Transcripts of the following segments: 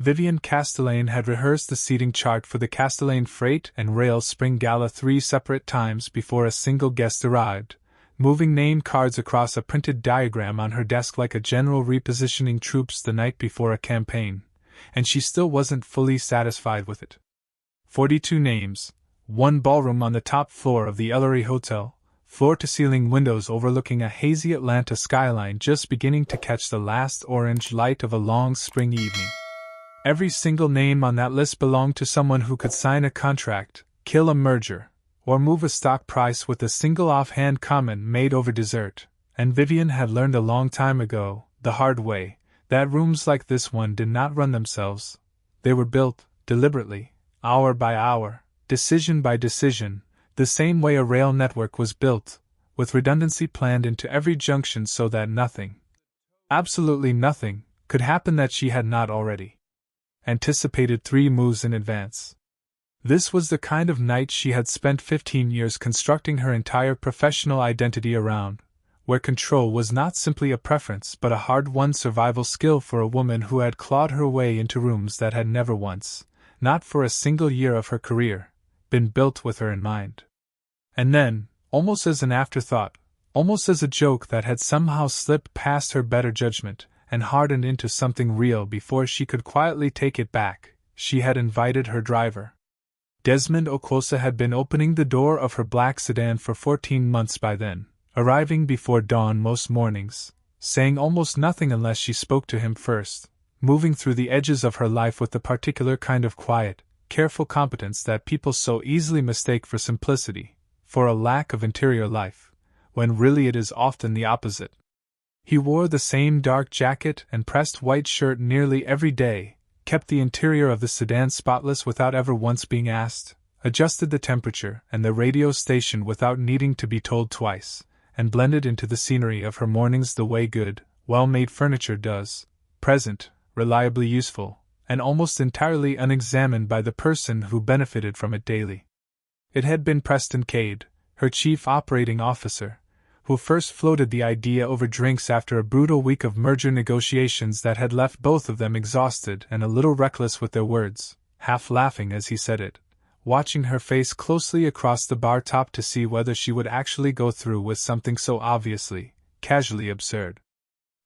Vivienne Castellane had rehearsed the seating chart for the Castellane Freight and Rail Spring Gala 3 separate times before a single guest arrived, moving name cards across a printed diagram on her desk like a general repositioning troops the night before a campaign, and she still wasn't fully satisfied with it. 42 names, one ballroom on the top floor of the Ellery Hotel, floor-to-ceiling windows overlooking a hazy Atlanta skyline just beginning to catch the last orange light of a long spring evening. Every single name on that list belonged to someone who could sign a contract, kill a merger, or move a stock price with a single offhand comment made over dessert, and Vivienne had learned a long time ago, the hard way, that rooms like this one did not run themselves. They were built, deliberately, hour by hour, decision by decision, the same way a rail network was built, with redundancy planned into every junction so that nothing, absolutely nothing, could happen that she had not already anticipated 3 moves in advance. This was the kind of night she had spent 15 years constructing her entire professional identity around, where control was not simply a preference but a hard-won survival skill for a woman who had clawed her way into rooms that had never once, not for a single year of her career, been built with her in mind. And then, almost as an afterthought, almost as a joke that had somehow slipped past her better judgment and hardened into something real before she could quietly take it back, she had invited her driver. Desmond Okwuosa had been opening the door of her black sedan for 14 months by then, arriving before dawn most mornings, saying almost nothing unless she spoke to him first, moving through the edges of her life with the particular kind of quiet, careful competence that people so easily mistake for simplicity, for a lack of interior life, when really it is often the opposite. He wore the same dark jacket and pressed white shirt nearly every day, kept the interior of the sedan spotless without ever once being asked, adjusted the temperature and the radio station without needing to be told twice, and blended into the scenery of her mornings the way good, well-made furniture does, present, reliably useful, and almost entirely unexamined by the person who benefited from it daily. It had been Preston Cade, her chief operating officer, who first floated the idea over drinks after a brutal week of merger negotiations that had left both of them exhausted and a little reckless with their words, half laughing as he said it, watching her face closely across the bar top to see whether she would actually go through with something so obviously, casually absurd.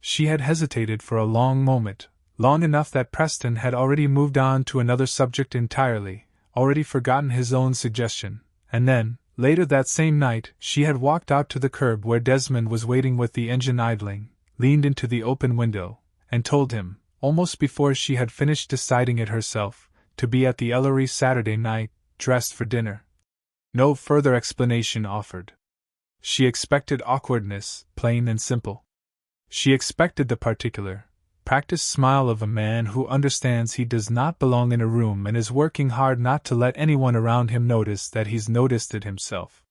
She had hesitated for a long moment, long enough that Preston had already moved on to another subject entirely, already forgotten his own suggestion, and then, later that same night, she had walked out to the curb where Desmond was waiting with the engine idling, leaned into the open window, and told him, almost before she had finished deciding it herself, to be at the Ellery Saturday night, dressed for dinner. No further explanation offered. She expected awkwardness, plain and simple. She expected the particular, practiced smile of a man who understands he does not belong in a room and is working hard not to let anyone around him notice that he's noticed it himself.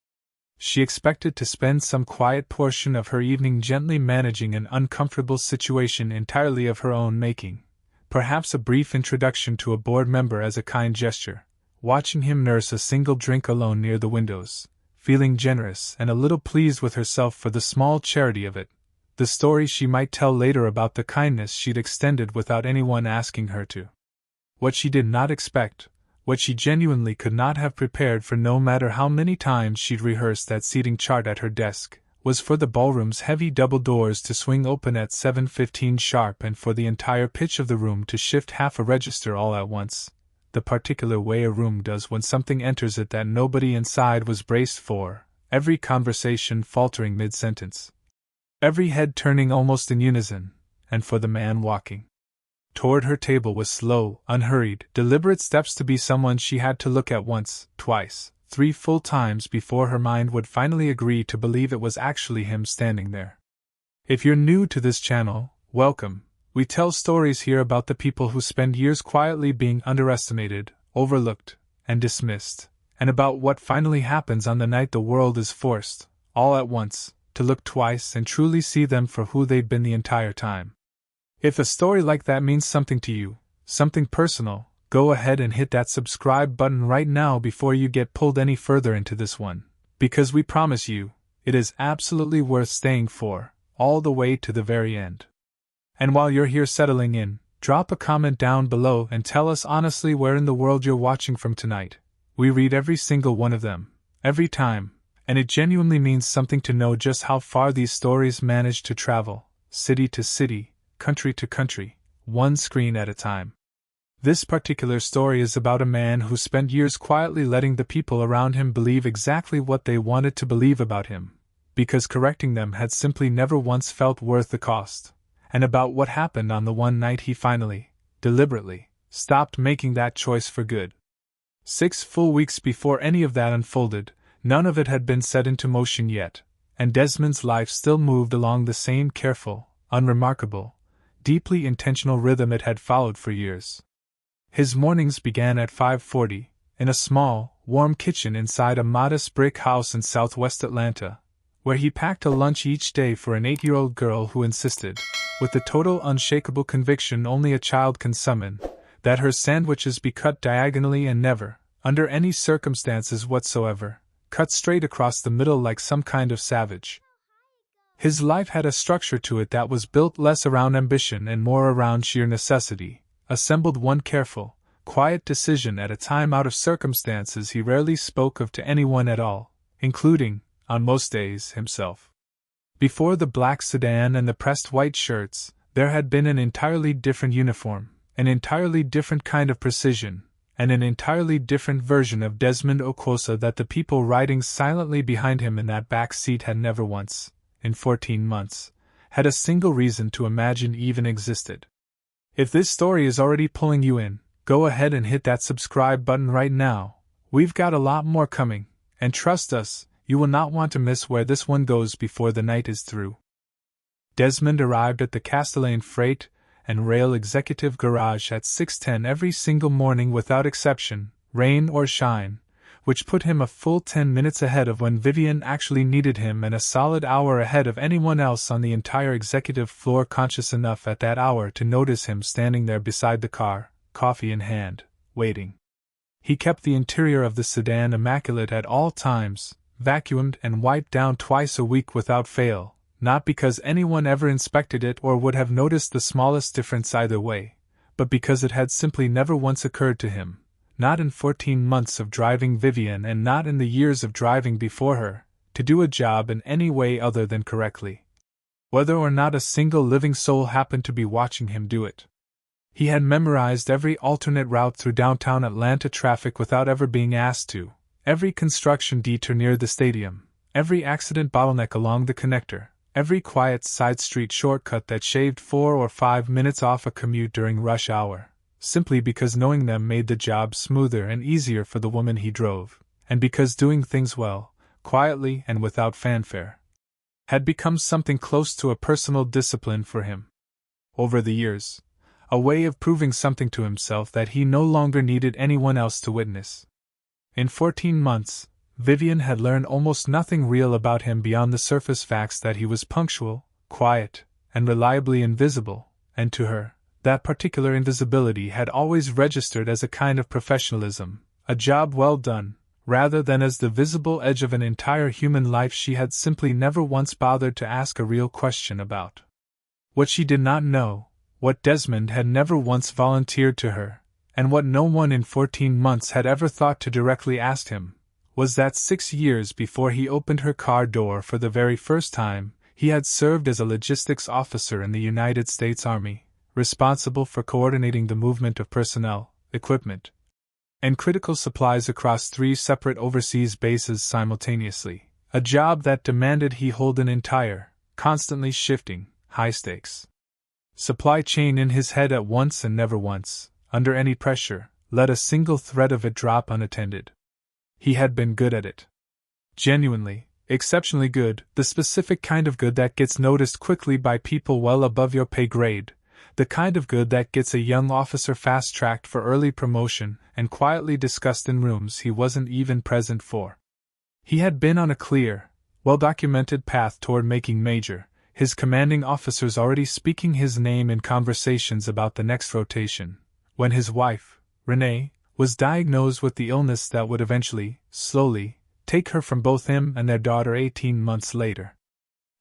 She expected to spend some quiet portion of her evening gently managing an uncomfortable situation entirely of her own making, perhaps a brief introduction to a board member as a kind gesture, watching him nurse a single drink alone near the windows, feeling generous and a little pleased with herself for the small charity of it, the story she might tell later about the kindness she'd extended without anyone asking her to. What she did not expect, what she genuinely could not have prepared for no matter how many times she'd rehearsed that seating chart at her desk, was for the ballroom's heavy double doors to swing open at 7:15 sharp and for the entire pitch of the room to shift half a register all at once, the particular way a room does when something enters it that nobody inside was braced for, every conversation faltering mid-sentence, every head turning almost in unison, and for the man walking toward her table with slow, unhurried, deliberate steps to be someone she had to look at once, twice, 3 full times before her mind would finally agree to believe it was actually him standing there. If you're new to this channel, welcome. We tell stories here about the people who spend years quietly being underestimated, overlooked, and dismissed, and about what finally happens on the night the world is forced, all at once, to look twice and truly see them for who they've been the entire time. If a story like that means something to you, something personal, go ahead and hit that subscribe button right now before you get pulled any further into this one, because we promise you, it is absolutely worth staying for, all the way to the very end. And while you're here settling in, Drop a comment down below and tell us honestly where in the world you're watching from tonight. We read every single one of them, every time, and it genuinely means something to know just how far these stories manage to travel, city to city, country to country, one screen at a time. This particular story is about a man who spent years quietly letting the people around him believe exactly what they wanted to believe about him, because correcting them had simply never once felt worth the cost, and about what happened on the one night he finally, deliberately, stopped making that choice for good. 6 full weeks before any of that unfolded, none of it had been set into motion yet, and Desmond's life still moved along the same careful, unremarkable, deeply intentional rhythm it had followed for years. His mornings began at 5:40, in a small, warm kitchen inside a modest brick house in southwest Atlanta, where he packed a lunch each day for an 8-year-old girl who insisted, with the total unshakable conviction only a child can summon, that her sandwiches be cut diagonally and never, under any circumstances whatsoever, cut straight across the middle like some kind of savage. His life had a structure to it that was built less around ambition and more around sheer necessity, assembled one careful, quiet decision at a time out of circumstances he rarely spoke of to anyone at all, including, on most days, himself. Before the black sedan and the pressed white shirts, there had been an entirely different uniform, an entirely different kind of precision, and an entirely different version of Desmond Okwuosa that the people riding silently behind him in that back seat had never once, in 14 months, had a single reason to imagine even existed. If this story is already pulling you in, go ahead and hit that subscribe button right now. We've got a lot more coming, and trust us, you will not want to miss where this one goes before the night is through. Desmond arrived at the Castellane Freight and Rail Executive Garage at 6:10 every single morning without exception, rain or shine, which put him a full 10 minutes ahead of when Vivienne actually needed him and a solid hour ahead of anyone else on the entire executive floor conscious enough at that hour to notice him standing there beside the car, coffee in hand, waiting. He kept the interior of the sedan immaculate at all times, vacuumed and wiped down twice a week without fail, not because anyone ever inspected it or would have noticed the smallest difference either way, but because it had simply never once occurred to him, not in 14 months of driving Vivienne and not in the years of driving before her, to do a job in any way other than correctly, whether or not a single living soul happened to be watching him do it. He had memorized every alternate route through downtown Atlanta traffic without ever being asked to, every construction detour near the stadium, every accident bottleneck along the connector, every quiet side street shortcut that shaved 4 or 5 minutes off a commute during rush hour, simply because knowing them made the job smoother and easier for the woman he drove, and because doing things well, quietly and without fanfare, had become something close to a personal discipline for him. Over the years, a way of proving something to himself that he no longer needed anyone else to witness. In 14 months, Vivienne had learned almost nothing real about him beyond the surface facts that he was punctual, quiet, and reliably invisible, and to her, that particular invisibility had always registered as a kind of professionalism, a job well done, rather than as the visible edge of an entire human life she had simply never once bothered to ask a real question about. What she did not know, what Desmond had never once volunteered to her, and what no one in 14 months had ever thought to directly ask him, was that 6 years before he opened her car door for the very first time, he had served as a logistics officer in the United States Army, responsible for coordinating the movement of personnel, equipment, and critical supplies across 3 separate overseas bases simultaneously, a job that demanded he hold an entire, constantly shifting, high-stakes supply chain in his head at once and never once, under any pressure, let a single thread of it drop unattended. He had been good at it. Genuinely, exceptionally good, the specific kind of good that gets noticed quickly by people well above your pay grade, the kind of good that gets a young officer fast-tracked for early promotion and quietly discussed in rooms he wasn't even present for. He had been on a clear, well-documented path toward making major, his commanding officers already speaking his name in conversations about the next rotation, when his wife, Renee, was diagnosed with the illness that would eventually, slowly, take her from both him and their daughter 18 months later.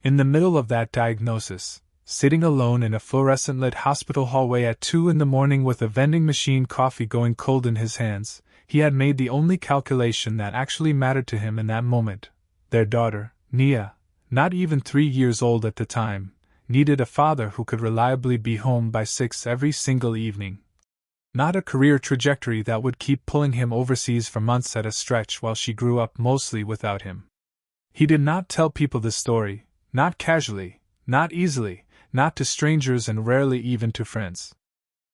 In the middle of that diagnosis, sitting alone in a fluorescent-lit hospital hallway at 2 in the morning with a vending machine coffee going cold in his hands, he had made the only calculation that actually mattered to him in that moment. Their daughter, Nia, not even 3 years old at the time, needed a father who could reliably be home by 6 every single evening. Not a career trajectory that would keep pulling him overseas for months at a stretch while she grew up mostly without him. He did not tell people this story, not casually, not easily, not to strangers and rarely even to friends.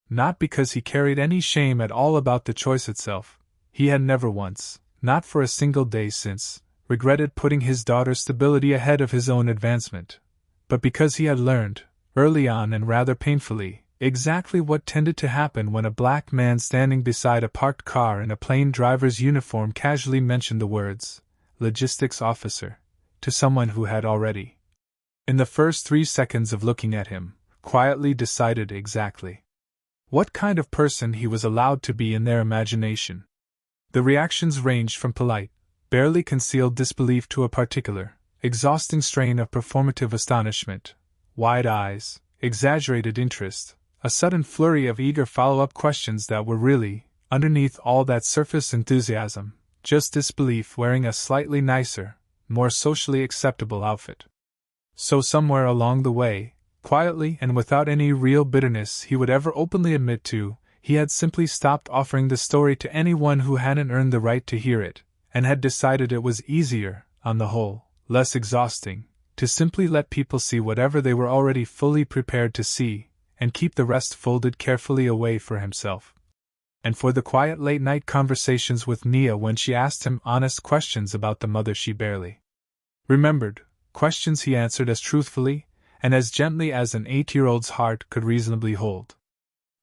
Not because he carried any shame at all about the choice itself. He had never once, not for a single day since, regretted putting his daughter's stability ahead of his own advancement, but because he had learned, early on and rather painfully, exactly what tended to happen when a black man standing beside a parked car in a plain driver's uniform casually mentioned the words, "logistics officer," to someone who had already, in the first 3 seconds of looking at him, quietly decided exactly what kind of person he was allowed to be in their imagination. The reactions ranged from polite, barely concealed disbelief to a particular, exhausting strain of performative astonishment, wide eyes, exaggerated interest, a sudden flurry of eager follow-up questions that were really, underneath all that surface enthusiasm, just disbelief wearing a slightly nicer, more socially acceptable outfit. So somewhere along the way, quietly and without any real bitterness he would ever openly admit to, he had simply stopped offering the story to anyone who hadn't earned the right to hear it, and had decided it was easier, on the whole, less exhausting, to simply let people see whatever they were already fully prepared to see, and keep the rest folded carefully away for himself. And for the quiet late-night conversations with Nia when she asked him honest questions about the mother she barely remembered, questions he answered as truthfully and as gently as an 8-year-old's heart could reasonably hold.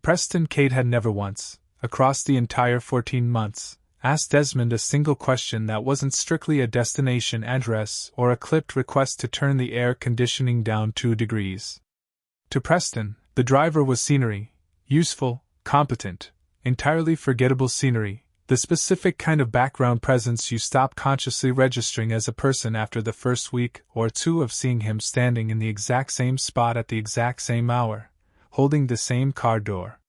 Preston Kate had never once, across the entire 14 months, asked Desmond a single question that wasn't strictly a destination address or a clipped request to turn the air conditioning down 2 degrees. To Preston, the driver was scenery, useful, competent, entirely forgettable scenery, the specific kind of background presence you stop consciously registering as a person after the first week or 2 of seeing him standing in the exact same spot at the exact same hour, holding the same car door.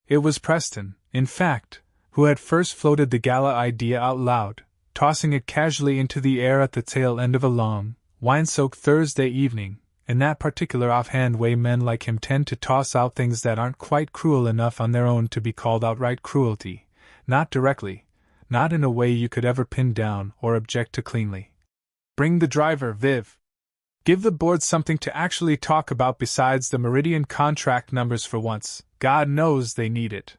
It was Preston, in fact, who had first floated the gala idea out loud, tossing it casually into the air at the tail end of a long, wine-soaked Thursday evening, in that particular offhand way men like him tend to toss out things that aren't quite cruel enough on their own to be called outright cruelty, not directly, not in a way you could ever pin down or object to cleanly. Bring the driver, Viv. Give the board something to actually talk about besides the Meridian contract numbers for once. God knows they need it.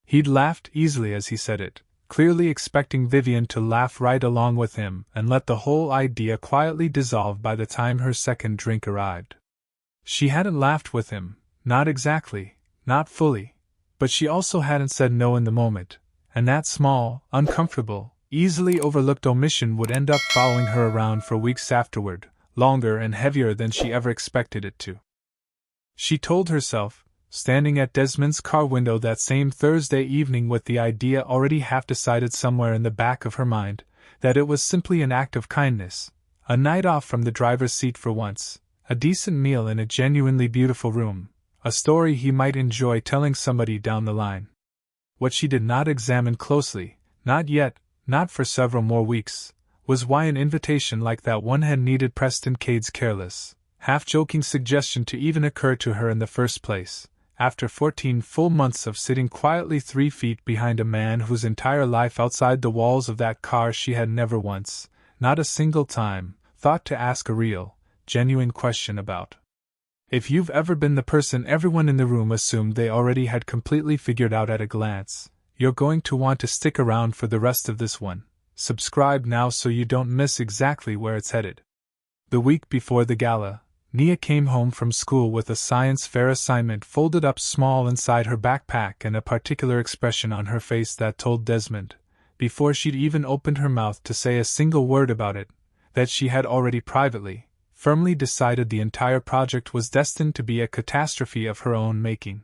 He'd laughed easily as he said it, clearly expecting Vivienne to laugh right along with him and let the whole idea quietly dissolve by the time her second drink arrived. She hadn't laughed with him, not exactly, not fully, but she also hadn't said no in the moment, and that small, uncomfortable, easily overlooked omission would end up following her around for weeks afterward, longer and heavier than she ever expected it to. She told herself, standing at Desmond's car window that same Thursday evening with the idea already half decided somewhere in the back of her mind, that it was simply an act of kindness, a night off from the driver's seat for once, a decent meal in a genuinely beautiful room, a story he might enjoy telling somebody down the line. What she did not examine closely, not yet, not for several more weeks, was why an invitation like that one had needed Preston Cade's careless, half-joking suggestion to even occur to her in the first place, after 14 full months of sitting quietly 3 feet behind a man whose entire life outside the walls of that car she had never once, not a single time, thought to ask a real, genuine question about. If you've ever been the person everyone in the room assumed they already had completely figured out at a glance, you're going to want to stick around for the rest of this one. Subscribe now so you don't miss exactly where it's headed. The week before the gala, Nia came home from school with a science fair assignment folded up small inside her backpack and a particular expression on her face that told Desmond, before she'd even opened her mouth to say a single word about it, that she had already privately, firmly decided the entire project was destined to be a catastrophe of her own making.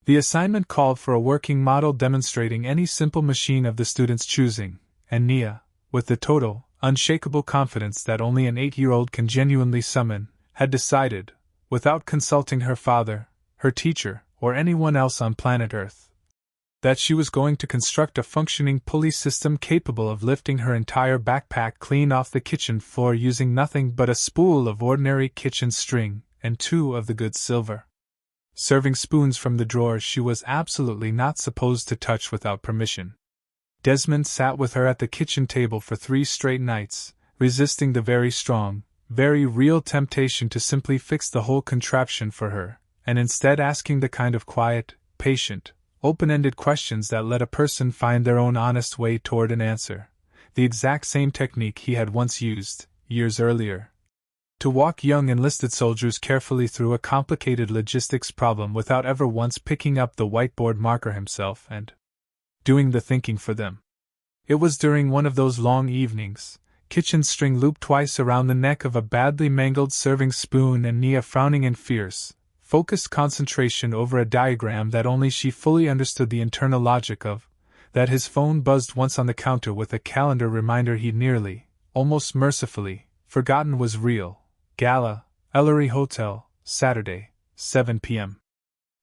The assignment called for a working model demonstrating any simple machine of the student's choosing, and Nia, with the total, unshakable confidence that only an 8-year-old can genuinely summon, had decided, without consulting her father, her teacher, or anyone else on planet Earth. That she was going to construct a functioning pulley system capable of lifting her entire backpack clean off the kitchen floor using nothing but a spool of ordinary kitchen string and 2 of the good silver serving spoons from the drawers she was absolutely not supposed to touch without permission. Desmond sat with her at the kitchen table for 3 straight nights, resisting the very strong, very real temptation to simply fix the whole contraption for her, and instead asking the kind of quiet, patient, open-ended questions that let a person find their own honest way toward an answer, the exact same technique he had once used, years earlier. To walk young enlisted soldiers carefully through a complicated logistics problem without ever once picking up the whiteboard marker himself and doing the thinking for them. It was during one of those long evenings, kitchen string looped twice around the neck of a badly mangled serving spoon and Nia frowning in fierce, focused concentration over a diagram that only she fully understood the internal logic of, that his phone buzzed once on the counter with a calendar reminder he'd nearly, almost mercifully, forgotten was real. Gala, Ellery Hotel, Saturday, 7 p.m.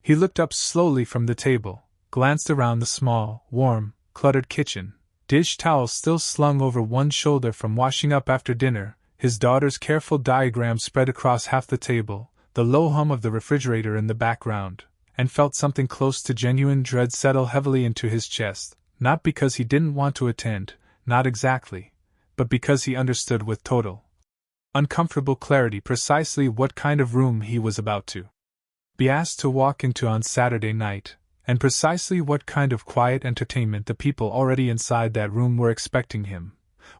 He looked up slowly from the table, glanced around the small, warm, cluttered kitchen, dish towels still slung over one shoulder from washing up after dinner, his daughter's careful diagram spread across half the table, the low hum of the refrigerator in the background, and felt something close to genuine dread settle heavily into his chest, not because he didn't want to attend, not exactly, but because he understood with total uncomfortable clarity precisely what kind of room he was about to be asked to walk into on Saturday night, and precisely what kind of quiet entertainment the people already inside that room were expecting him,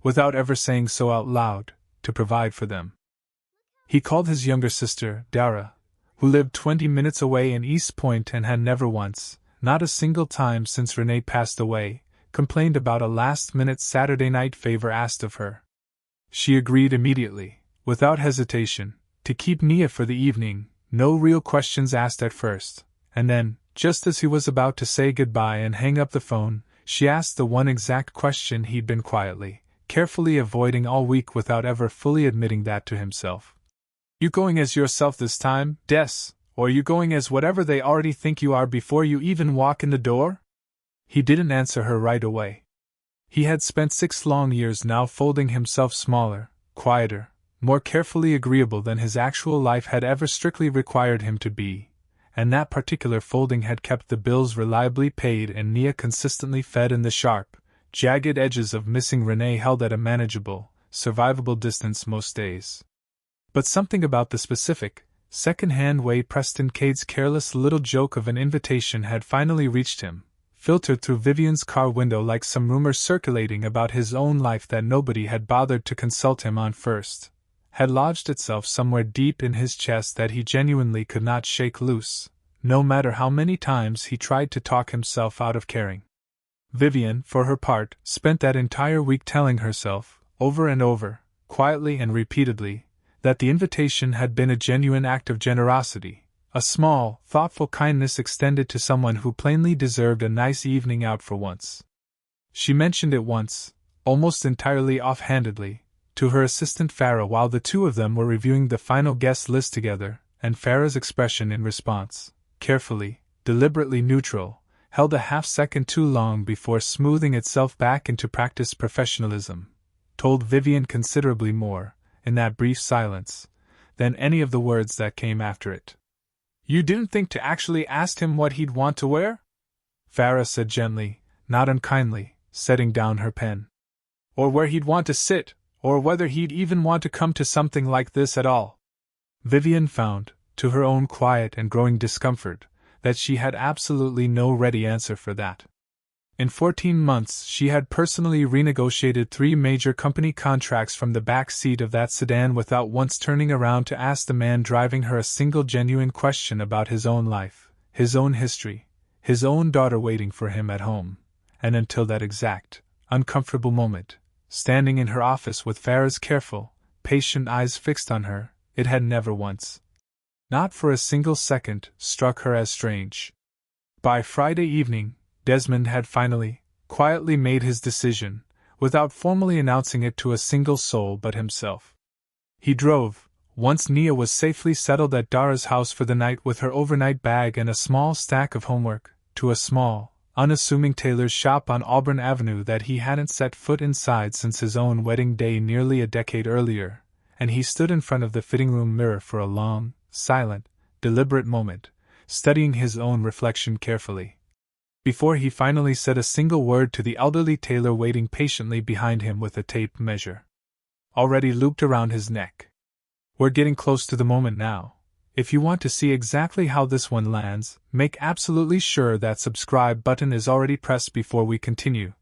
without ever saying so out loud, to provide for them. He called his younger sister, Dara, who lived 20 minutes away in East Point and had never once, not a single time since Renee passed away, complained about a last-minute Saturday night favor asked of her. She agreed immediately, without hesitation, to keep Nia for the evening, no real questions asked at first, and then, just as he was about to say goodbye and hang up the phone, she asked the one exact question he'd been quietly, carefully avoiding all week without ever fully admitting that to himself. You going as yourself this time, Des, or you going as whatever they already think you are before you even walk in the door? He didn't answer her right away. He had spent 6 long years now folding himself smaller, quieter, more carefully agreeable than his actual life had ever strictly required him to be, and that particular folding had kept the bills reliably paid and Nia consistently fed and the sharp, jagged edges of missing Renee held at a manageable, survivable distance most days. But something about the specific, second-hand way Preston Cade's careless little joke of an invitation had finally reached him, filtered through Vivienne's car window like some rumor circulating about his own life that nobody had bothered to consult him on first, had lodged itself somewhere deep in his chest that he genuinely could not shake loose, no matter how many times he tried to talk himself out of caring. Vivienne, for her part, spent that entire week telling herself, over and over, quietly and repeatedly, that the invitation had been a genuine act of generosity, a small, thoughtful kindness extended to someone who plainly deserved a nice evening out for once. She mentioned it once, almost entirely offhandedly, to her assistant Farah while the two of them were reviewing the final guest list together, and Farah's expression in response, carefully, deliberately neutral, held a half-second too long before smoothing itself back into practiced professionalism, told Vivienne considerably more, in that brief silence, than any of the words that came after it. You didn't think to actually ask him what he'd want to wear? Farah said gently, not unkindly, setting down her pen. Or where he'd want to sit, or whether he'd even want to come to something like this at all. Vivienne found, to her own quiet and growing discomfort, that she had absolutely no ready answer for that. In 14 months she had personally renegotiated 3 major company contracts from the back seat of that sedan without once turning around to ask the man driving her a single genuine question about his own life, his own history, his own daughter waiting for him at home, and until that exact, uncomfortable moment, standing in her office with Farah's careful, patient eyes fixed on her, it had never once, not for a single second, struck her as strange. By Friday evening, Desmond had finally, quietly made his decision, without formally announcing it to a single soul but himself. He drove, Once Nia was safely settled at Dara's house for the night with her overnight bag and a small stack of homework, to a small, unassuming tailor's shop on Auburn Avenue that he hadn't set foot inside since his own wedding day nearly a decade earlier, and he stood in front of the fitting room mirror for a long, silent, deliberate moment, studying his own reflection carefully, before he finally said a single word to the elderly tailor waiting patiently behind him with a tape measure already looped around his neck. "We're getting close to the moment now. If you want to see exactly how this one lands, make absolutely sure that subscribe button is already pressed before we continue,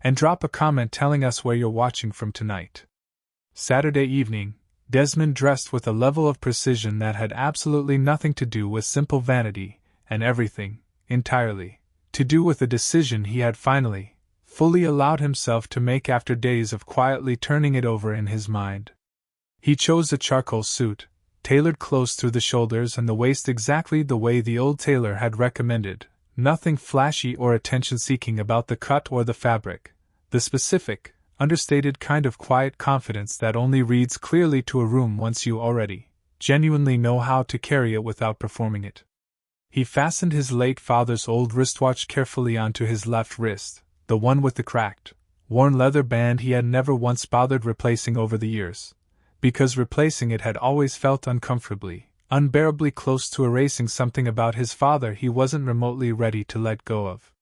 and drop a comment telling us where you're watching from tonight." Saturday evening, Desmond dressed with a level of precision that had absolutely nothing to do with simple vanity, and everything, entirely, to do with a decision he had finally, fully allowed himself to make after days of quietly turning it over in his mind. He chose a charcoal suit, tailored close through the shoulders and the waist exactly the way the old tailor had recommended, nothing flashy or attention-seeking about the cut or the fabric, the specific, understated kind of quiet confidence that only reads clearly to a room once you already, genuinely know how to carry it without performing it. He fastened his late father's old wristwatch carefully onto his left wrist, the one with the cracked, worn leather band he had never once bothered replacing over the years, because replacing it had always felt uncomfortably, unbearably close to erasing something about his father he wasn't remotely ready to let go of.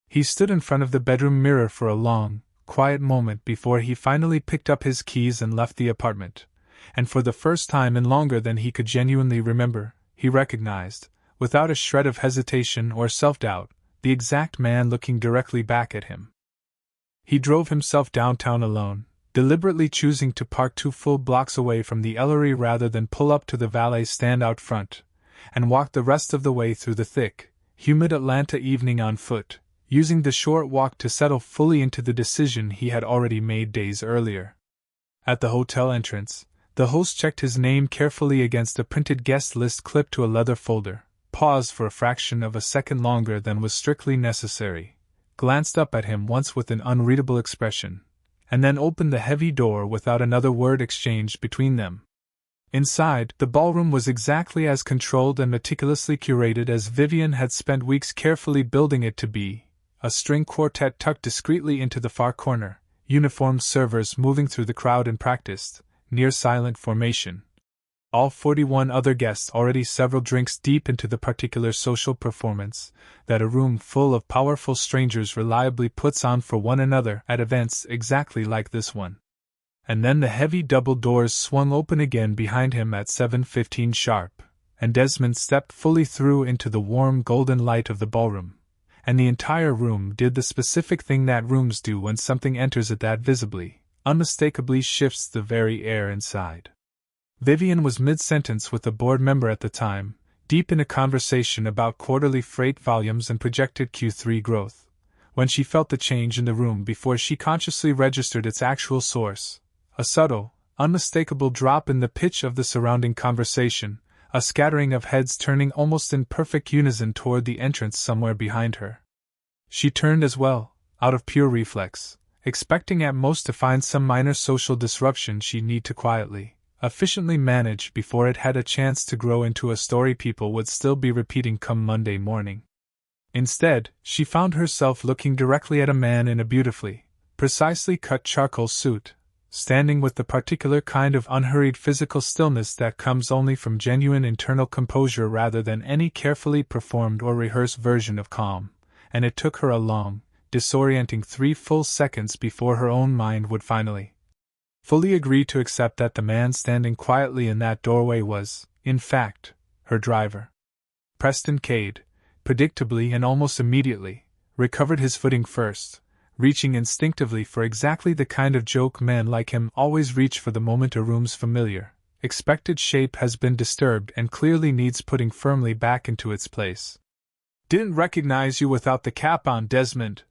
He stood in front of the bedroom mirror for a long, quiet moment before he finally picked up his keys and left the apartment, and for the first time in longer than he could genuinely remember, he recognized, without a shred of hesitation or self-doubt, the exact man looking directly back at him. He drove himself downtown alone, deliberately choosing to park 2 full blocks away from the Ellery rather than pull up to the valet stand out front, and walk the rest of the way through the thick, humid Atlanta evening on foot, using the short walk to settle fully into the decision he had already made days earlier. At the hotel entrance, the host checked his name carefully against a printed guest list clipped to a leather folder, paused for a fraction of a second longer than was strictly necessary, glanced up at him once with an unreadable expression, and then opened the heavy door without another word exchanged between them. Inside, the ballroom was exactly as controlled and meticulously curated as Vivienne had spent weeks carefully building it to be, a string quartet tucked discreetly into the far corner, uniformed servers moving through the crowd in practiced, near-silent formation. All 41 other guests already several drinks deep into the particular social performance that a room full of powerful strangers reliably puts on for one another at events exactly like this one. And then the heavy double doors swung open again behind him at 7:15 sharp, and Desmond stepped fully through into the warm golden light of the ballroom, and the entire room did the specific thing that rooms do when something enters it that visibly, unmistakably shifts the very air inside. Vivienne was mid-sentence with a board member at the time, deep in a conversation about quarterly freight volumes and projected Q3 growth, when she felt the change in the room before she consciously registered its actual source, a subtle, unmistakable drop in the pitch of the surrounding conversation, a scattering of heads turning almost in perfect unison toward the entrance somewhere behind her. She turned as well, out of pure reflex, expecting at most to find some minor social disruption she'd need to quietly, efficiently manage before it had a chance to grow into a story people would still be repeating come Monday morning. Instead, she found herself looking directly at a man in a beautifully, precisely cut charcoal suit, standing with the particular kind of unhurried physical stillness that comes only from genuine internal composure rather than any carefully performed or rehearsed version of calm, and it took her a long, disorienting 3 full seconds before her own mind would finally fully agree to accept that the man standing quietly in that doorway was, in fact, her driver. Preston Cade, predictably and almost immediately, recovered his footing first, reaching instinctively for exactly the kind of joke men like him always reach for the moment a room's familiar, expected shape has been disturbed and clearly needs putting firmly back into its place. "Didn't recognize you without the cap on, Desmond,"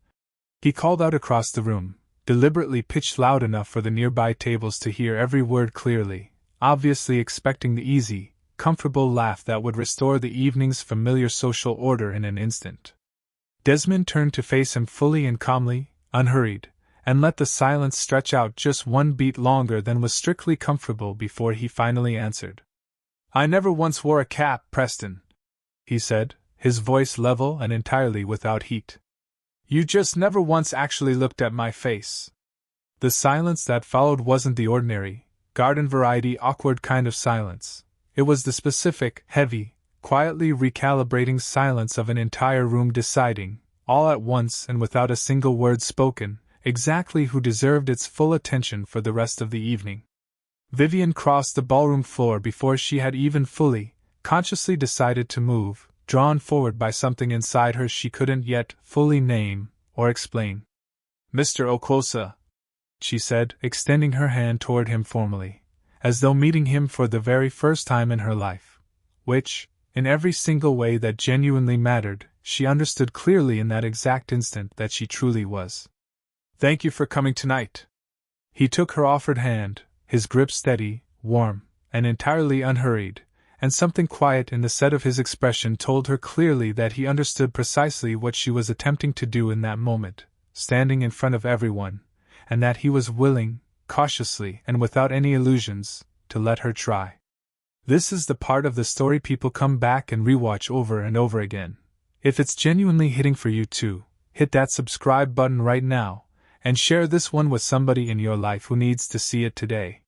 he called out across the room, deliberately pitched loud enough for the nearby tables to hear every word clearly, obviously expecting the easy, comfortable laugh that would restore the evening's familiar social order in an instant. Desmond turned to face him fully and calmly, unhurried, and let the silence stretch out just one beat longer than was strictly comfortable before he finally answered. "I never once wore a cap, Preston," he said, his voice level and entirely without heat. "You just never once actually looked at my face." The silence that followed wasn't the ordinary, garden-variety awkward kind of silence. It was the specific, heavy, quietly recalibrating silence of an entire room deciding, all at once and without a single word spoken, exactly who deserved its full attention for the rest of the evening. Vivienne crossed the ballroom floor before she had even fully, consciously decided to move, drawn forward by something inside her she couldn't yet fully name or explain. "Mr. Okwuosa," she said, extending her hand toward him formally, as though meeting him for the very first time in her life, which, in every single way that genuinely mattered, she understood clearly in that exact instant that she truly was. "Thank you for coming tonight." He took her offered hand, his grip steady, warm, and entirely unhurried, and something quiet in the set of his expression told her clearly that he understood precisely what she was attempting to do in that moment, standing in front of everyone, and that he was willing, cautiously and without any illusions, to let her try. This is the part of the story people come back and rewatch over and over again. If it's genuinely hitting for you too, hit that subscribe button right now, and share this one with somebody in your life who needs to see it today.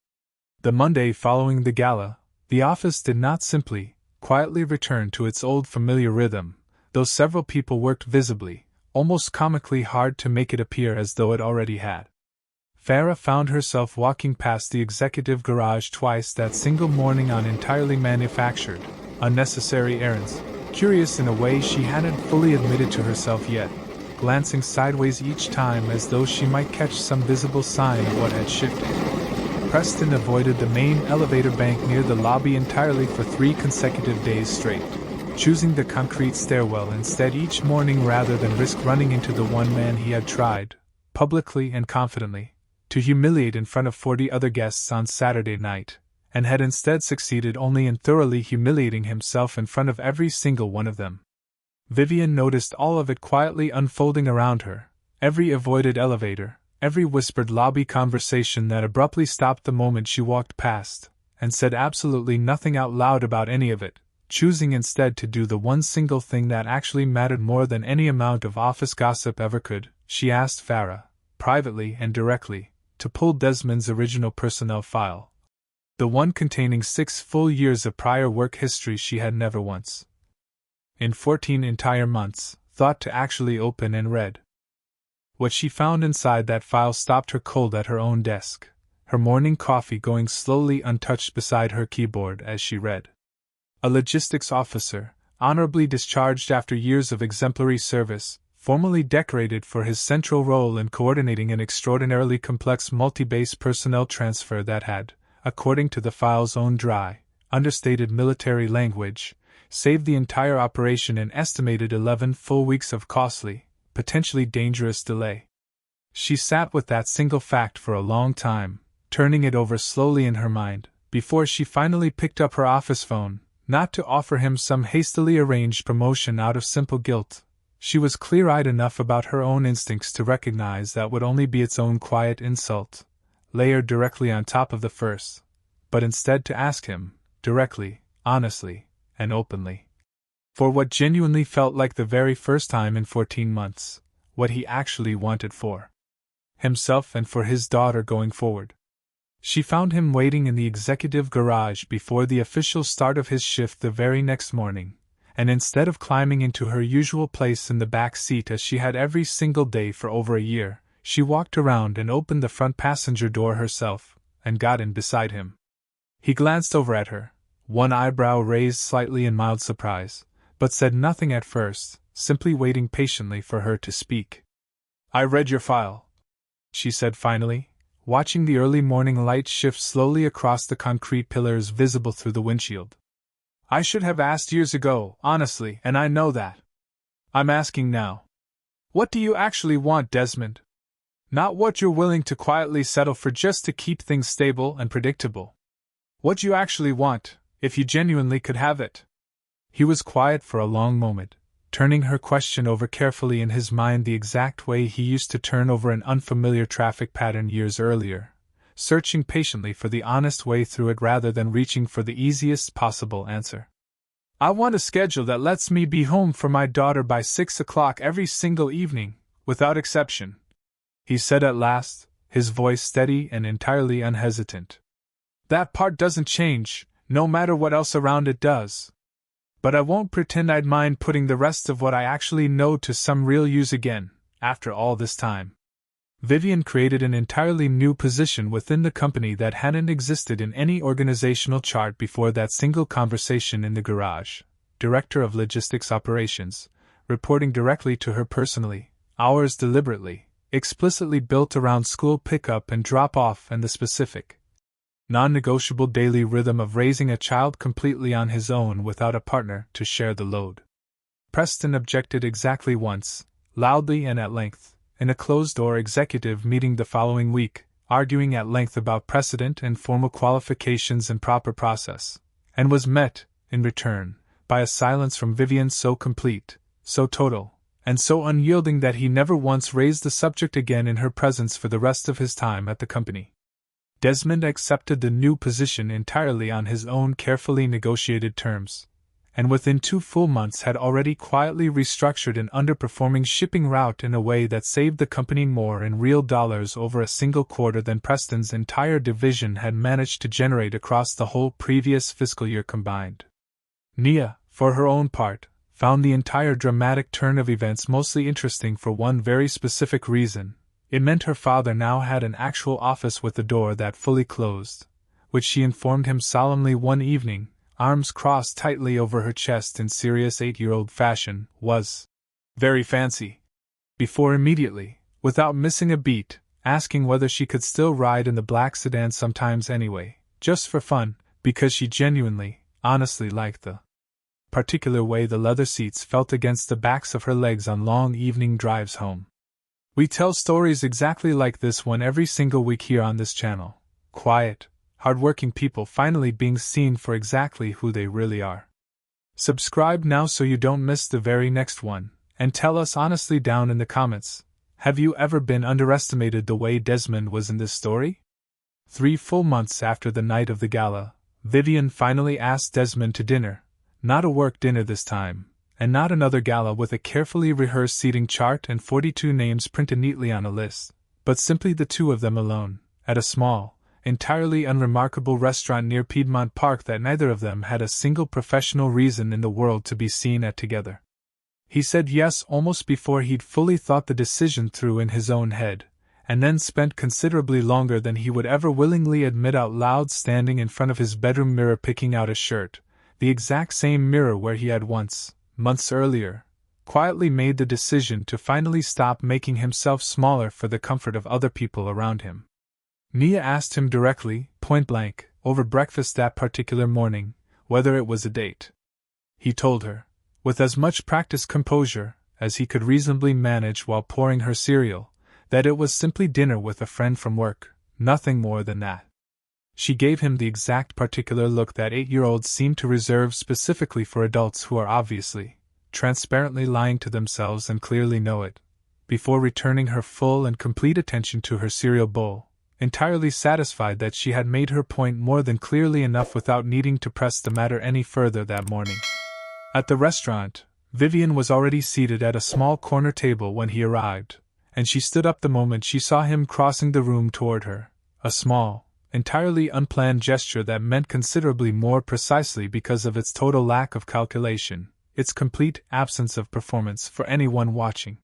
The Monday following the gala, the office did not simply, quietly return to its old familiar rhythm, though several people worked visibly, almost comically hard to make it appear as though it already had. Farah found herself walking past the executive garage twice that single morning on entirely manufactured, unnecessary errands, curious in a way she hadn't fully admitted to herself yet, glancing sideways each time as though she might catch some visible sign of what had shifted. Preston avoided the main elevator bank near the lobby entirely for 3 consecutive days straight, choosing the concrete stairwell instead each morning rather than risk running into the one man he had tried, publicly and confidently, to humiliate in front of 40 other guests on Saturday night, and had instead succeeded only in thoroughly humiliating himself in front of every single one of them. Vivienne noticed all of it quietly unfolding around her, every avoided elevator, every whispered lobby conversation that abruptly stopped the moment she walked past, and said absolutely nothing out loud about any of it, choosing instead to do the one single thing that actually mattered more than any amount of office gossip ever could. She asked Farah, privately and directly, to pull Desmond's original personnel file, the one containing 6 full years of prior work history she had never once, in 14 entire months, thought to actually open and read. What she found inside that file stopped her cold at her own desk, her morning coffee going slowly untouched beside her keyboard as she read. A logistics officer, honorably discharged after years of exemplary service, formally decorated for his central role in coordinating an extraordinarily complex multi-base personnel transfer that had, according to the file's own dry, understated military language, saved the entire operation an estimated 11 full weeks of costly, potentially dangerous delay. She sat with that single fact for a long time, turning it over slowly in her mind, before she finally picked up her office phone, not to offer him some hastily arranged promotion out of simple guilt. She was clear-eyed enough about her own instincts to recognize that would only be its own quiet insult, layered directly on top of the first, but instead to ask him, directly, honestly, and openly, for what genuinely felt like the very first time in 14 months, what he actually wanted for himself and for his daughter going forward. She found him waiting in the executive garage before the official start of his shift the very next morning, and instead of climbing into her usual place in the back seat as she had every single day for over a year, she walked around and opened the front passenger door herself, and got in beside him. He glanced over at her, one eyebrow raised slightly in mild surprise, but said nothing at first, simply waiting patiently for her to speak. "I read your file," she said finally, watching the early morning light shift slowly across the concrete pillars visible through the windshield. "I should have asked years ago, honestly, and I know that. I'm asking now. What do you actually want, Desmond? Not what you're willing to quietly settle for just to keep things stable and predictable. What you actually want, if you genuinely could have it." He was quiet for a long moment, turning her question over carefully in his mind the exact way he used to turn over an unfamiliar traffic pattern years earlier, searching patiently for the honest way through it rather than reaching for the easiest possible answer. "I want a schedule that lets me be home for my daughter by 6 o'clock every single evening, without exception," he said at last, his voice steady and entirely unhesitant. "That part doesn't change, no matter what else around it does. But I won't pretend I'd mind putting the rest of what I actually know to some real use again, after all this time." Vivienne created an entirely new position within the company that hadn't existed in any organizational chart before that single conversation in the garage. Director of Logistics Operations, reporting directly to her personally, hours deliberately, explicitly built around school pickup and drop-off and the specific, non-negotiable daily rhythm of raising a child completely on his own without a partner to share the load. Preston objected exactly once, loudly and at length, in a closed-door executive meeting the following week, arguing at length about precedent and formal qualifications and proper process, and was met, in return, by a silence from Vivienne so complete, so total, and so unyielding that he never once raised the subject again in her presence for the rest of his time at the company. Desmond accepted the new position entirely on his own carefully negotiated terms, and within 2 full months had already quietly restructured an underperforming shipping route in a way that saved the company more in real dollars over a single quarter than Preston's entire division had managed to generate across the whole previous fiscal year combined. Nia, for her own part, found the entire dramatic turn of events mostly interesting for one very specific reason. It meant her father now had an actual office with the door that fully closed, which she informed him solemnly one evening, arms crossed tightly over her chest in serious 8-year-old fashion, was very fancy. Before immediately, without missing a beat, asking whether she could still ride in the black sedan sometimes anyway, just for fun, because she genuinely, honestly liked the particular way the leather seats felt against the backs of her legs on long evening drives home. We tell stories exactly like this one every single week here on this channel. Quiet, hard-working people finally being seen for exactly who they really are. Subscribe now so you don't miss the very next one, and tell us honestly down in the comments, have you ever been underestimated the way Desmond was in this story? 3 full months after the night of the gala, Vivienne finally asked Desmond to dinner, not a work dinner this time, and not another gala with a carefully rehearsed seating chart and 42 names printed neatly on a list, but simply the two of them alone, at a small, entirely unremarkable restaurant near Piedmont Park that neither of them had a single professional reason in the world to be seen at together. He said yes almost before he'd fully thought the decision through in his own head, and then spent considerably longer than he would ever willingly admit out loud standing in front of his bedroom mirror picking out a shirt, the exact same mirror where he had once, months earlier, quietly made the decision to finally stop making himself smaller for the comfort of other people around him. Nia asked him directly, point-blank, over breakfast that particular morning, whether it was a date. He told her, with as much practiced composure as he could reasonably manage while pouring her cereal, that it was simply dinner with a friend from work, nothing more than that. She gave him the exact particular look that 8-year-olds seem to reserve specifically for adults who are obviously, transparently lying to themselves and clearly know it, before returning her full and complete attention to her cereal bowl, entirely satisfied that she had made her point more than clearly enough without needing to press the matter any further that morning. At the restaurant, Vivienne was already seated at a small corner table when he arrived, and she stood up the moment she saw him crossing the room toward her, a small, entirely unplanned gesture that meant considerably more precisely because of its total lack of calculation, its complete absence of performance for anyone watching.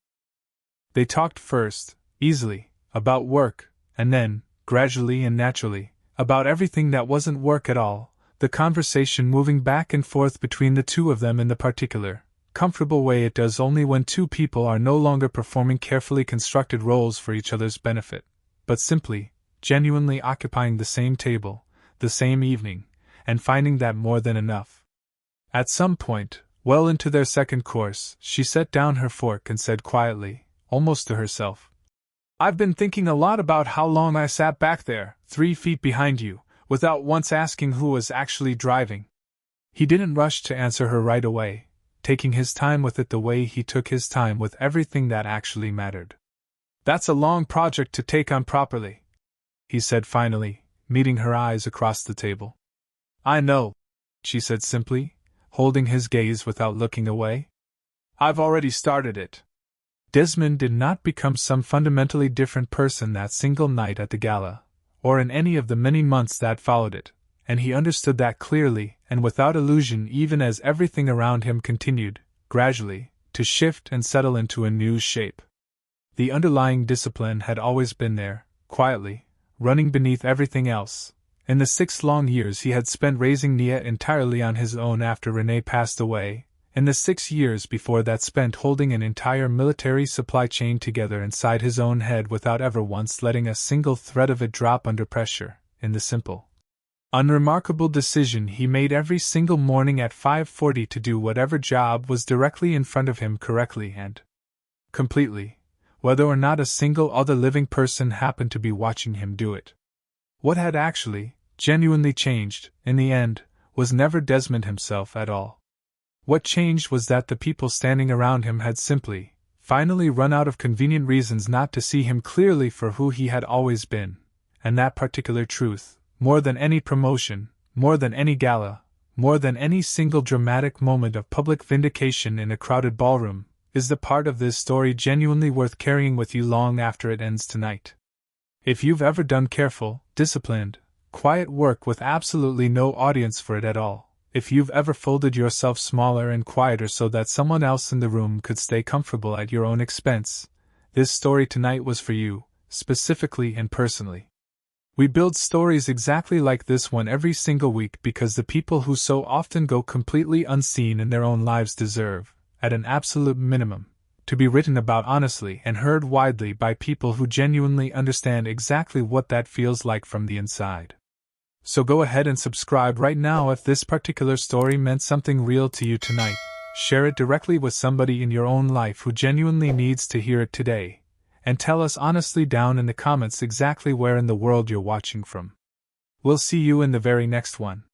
They talked first, easily, about work, and then, gradually and naturally, about everything that wasn't work at all, the conversation moving back and forth between the two of them in the particular, comfortable way it does only when two people are no longer performing carefully constructed roles for each other's benefit, but simply, genuinely occupying the same table, the same evening, and finding that more than enough. At some point, well into their second course, she set down her fork and said quietly, almost to herself, "I've been thinking a lot about how long I sat back there, 3 feet behind you, without once asking who was actually driving." He didn't rush to answer her right away, taking his time with it the way he took his time with everything that actually mattered. "That's a long project to take on properly," he said finally, meeting her eyes across the table. "I know," she said simply, holding his gaze without looking away. "I've already started it." Desmond did not become some fundamentally different person that single night at the gala, or in any of the many months that followed it, and he understood that clearly and without illusion even as everything around him continued, gradually, to shift and settle into a new shape. The underlying discipline had always been there, quietly, running beneath everything else. In the 6 long years he had spent raising Nia entirely on his own after Renee passed away, in the 6 years before that spent holding an entire military supply chain together inside his own head without ever once letting a single thread of it drop under pressure, in the simple, unremarkable decision he made every single morning at 5:40 to do whatever job was directly in front of him correctly and completely, whether or not a single other living person happened to be watching him do it. What had actually, genuinely changed, in the end, was never Desmond himself at all. What changed was that the people standing around him had simply, finally run out of convenient reasons not to see him clearly for who he had always been, and that particular truth, more than any promotion, more than any gala, more than any single dramatic moment of public vindication in a crowded ballroom, is the part of this story genuinely worth carrying with you long after it ends tonight. If you've ever done careful, disciplined, quiet work with absolutely no audience for it at all, if you've ever folded yourself smaller and quieter so that someone else in the room could stay comfortable at your own expense, this story tonight was for you, specifically and personally. We build stories exactly like this one every single week because the people who so often go completely unseen in their own lives deserve, at an absolute minimum, to be written about honestly and heard widely by people who genuinely understand exactly what that feels like from the inside. So go ahead and subscribe right now if this particular story meant something real to you tonight. Share it directly with somebody in your own life who genuinely needs to hear it today, and tell us honestly down in the comments exactly where in the world you're watching from. We'll see you in the very next one.